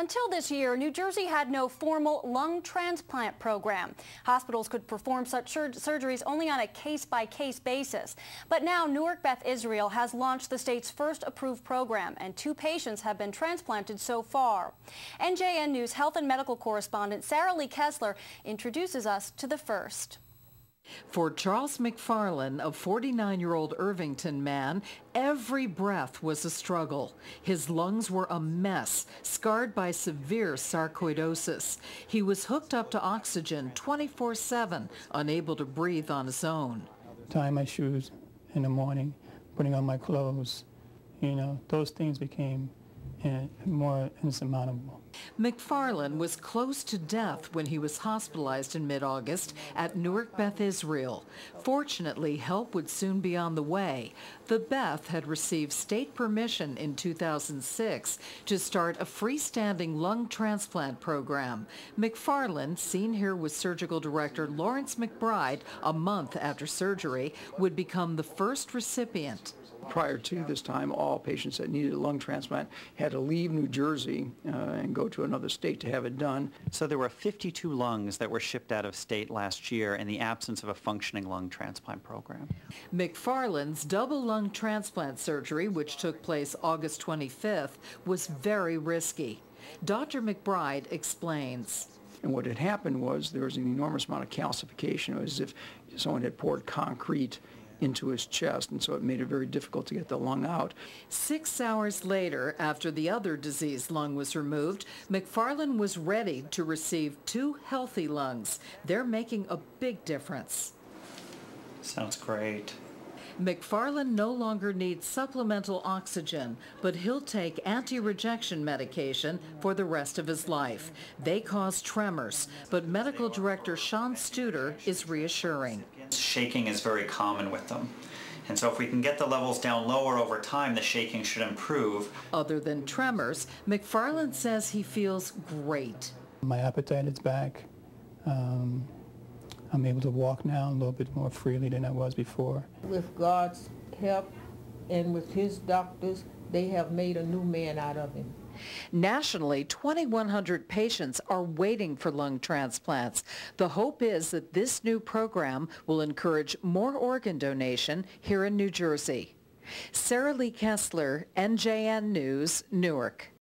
Until this year, New Jersey had no formal lung transplant program. Hospitals could perform such surgeries only on a case-by-case basis. But now Newark Beth Israel has launched the state's first approved program, and 2 patients have been transplanted so far. NJN News health and medical correspondent Sarah Lee Kessler introduces us to the first. For Charles McFarland, a 49-year-old Irvington man, every breath was a struggle. His lungs were a mess, scarred by severe sarcoidosis. He was hooked up to oxygen 24/7, unable to breathe on his own. Tying my shoes in the morning, putting on my clothes, those things became more insurmountable. McFarland was close to death when he was hospitalized in mid-August at Newark Beth Israel. Fortunately, help would soon be on the way. The Beth had received state permission in 2006 to start a freestanding lung transplant program. McFarland, seen here with surgical director Lawrence McBride a month after surgery, would become the first recipient. Prior to this time, all patients that needed a lung transplant had to leave New Jersey and go to another state to have it done. So there were 52 lungs that were shipped out of state last year in the absence of a functioning lung transplant program. McFarland's double lung transplant surgery, which took place August 25th, was very risky. Dr. McBride explains. And what had happened was there was an enormous amount of calcification. It was as if someone had poured concrete into his chest, and so it made it very difficult to get the lung out. 6 hours later, after the other diseased lung was removed, McFarland was ready to receive 2 healthy lungs. They're making a big difference. Sounds great. McFarland no longer needs supplemental oxygen, but he'll take anti-rejection medication for the rest of his life. They cause tremors, but medical director Sean Studer is reassuring. Shaking is very common with them. And so if we can get the levels down lower over time, the shaking should improve. Other than tremors, McFarland says he feels great. My appetite is back. I'm able to walk now a little bit more freely than I was before. With God's help and with his doctors, they have made a new man out of him. Nationally, 2,100 patients are waiting for lung transplants. The hope is that this new program will encourage more organ donation here in New Jersey. Sarah Lee Kessler, NJN News, Newark.